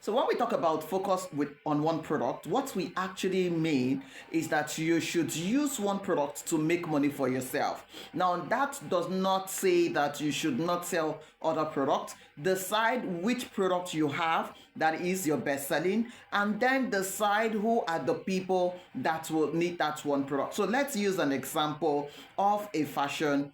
So when we talk about focus on one product, what we actually mean is that you should use one product to make money for yourself. Now that does not say that you should not sell other products. Decide which product you have that is your best selling, and then decide who are the people that will need that one product. So let's use an example of a fashion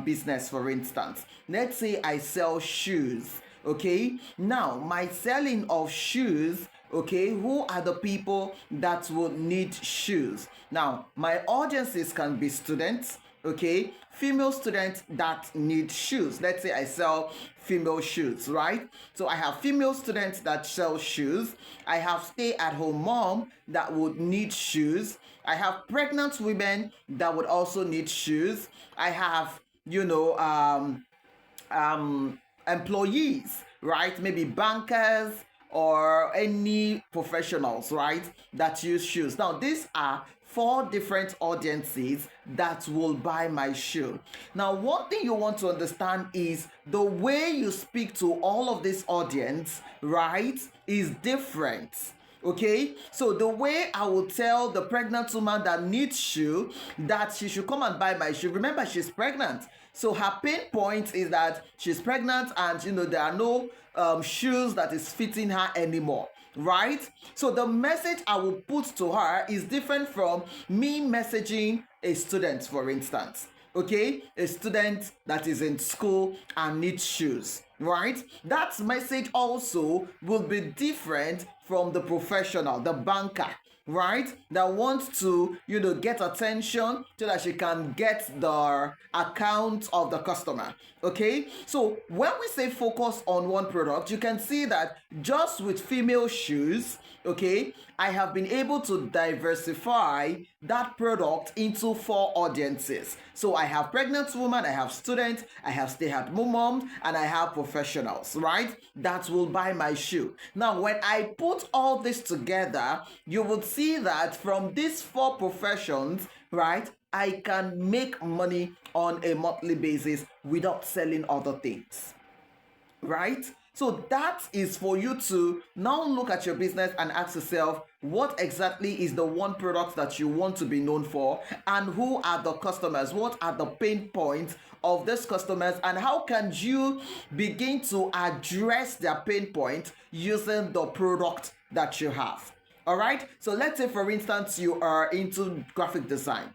business, for instance. Let's say I sell shoes. Okay, now my selling of shoes, okay, who are the people that will need shoes? Now my audiences can be students, okay, female students that need shoes. Let's say I sell female shoes, right? So I have female students that sell shoes. I have stay-at-home mom that would need shoes. I have pregnant women that would also need shoes. I have, employees, right? Maybe bankers or any professionals, right? That use shoes. Now, these are 4 different audiences that will buy my shoe. Now, one thing you want to understand is the way you speak to all of this audience, right, is different. Okay, so the way I will tell the pregnant woman that needs shoe that she should come and buy my shoe, remember she's pregnant, so her pain point is that she's pregnant and there are no shoes that is fitting her anymore, right? So the message I will put to her is different from me messaging a student, for instance. Okay, a student that is in school and needs shoes, right? That message also will be different from the professional, the banker, right, that wants to get attention so that she can get the account of the customer. Okay, so when we say focus on one product, you can see that just with female shoes, okay, I have been able to diversify that product into 4 audiences. So I have pregnant women, I have students, I have stay-at-home moms, and I have professionals, right, that will buy my shoe. Now when I put all this together, you will see that from these 4 professions, right, I can make money on a monthly basis without selling other things, right? So that is for you to now look at your business and ask yourself, what exactly is the one product that you want to be known for, and who are the customers? What are the pain points of these customers, and how can you begin to address their pain point using the product that you have? All right, so let's say for instance you are into graphic design,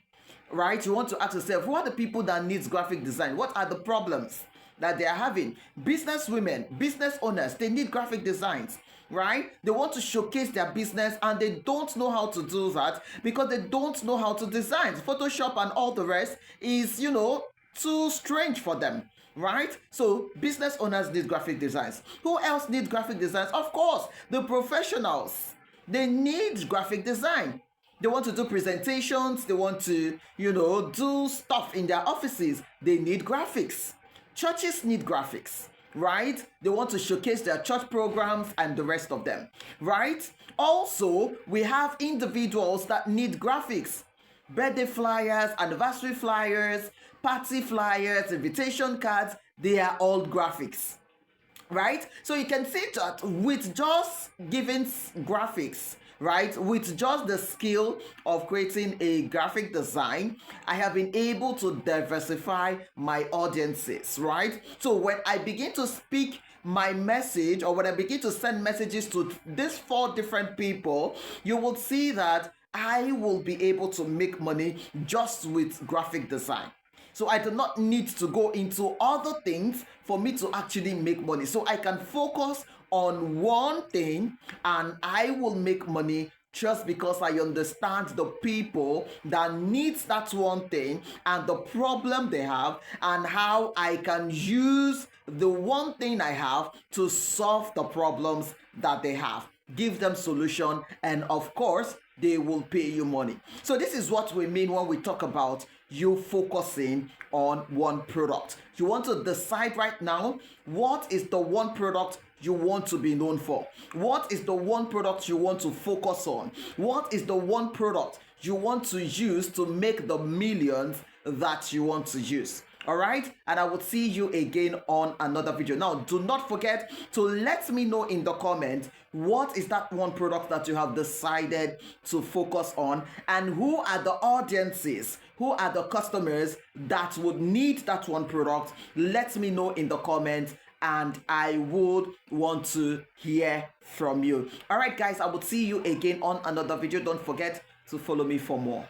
right? You want to ask yourself, who are the people that needs graphic design? What are the problems that they are having? Business women, business owners, they need graphic designs, right? They want to showcase their business and they don't know how to do that because they don't know how to design. Photoshop and all the rest is, too strange for them, right? So business owners need graphic designs. Who else needs graphic designs? Of course, the professionals. They need graphic design. They want to do presentations. They want to, do stuff in their offices. They need graphics. Churches need graphics, right? They want to showcase their church programs and the rest of them, right? Also, we have individuals that need graphics. Birthday flyers, anniversary flyers, party flyers, invitation cards, they are all graphics, right? So you can see that with just giving graphics, right, with just the skill of creating a graphic design, I have been able to diversify my audiences, right? So when I begin to speak my message, or when I begin to send messages to these 4 different people, you will see that I will be able to make money just with graphic design. So I do not need to go into other things for me to actually make money. So I can focus on one thing and I will make money just because I understand the people that needs that one thing and the problem they have, and how I can use the one thing I have to solve the problems that they have. Give them solution, and of course they will pay you money. So this is what we mean when we talk about you focusing on one product. You want to decide right now, what is the one product you want to be known for? What is the one product you want to focus on? What is the one product you want to use to make the millions that you want to use? All right, and I will see you again on another video. Now, do not forget to let me know in the comment what is that one product that you have decided to focus on, and who are the audiences, who are the customers that would need that one product. Let me know in the comments, and I would want to hear from you. All right, guys, I will see you again on another video. Don't forget to follow me for more.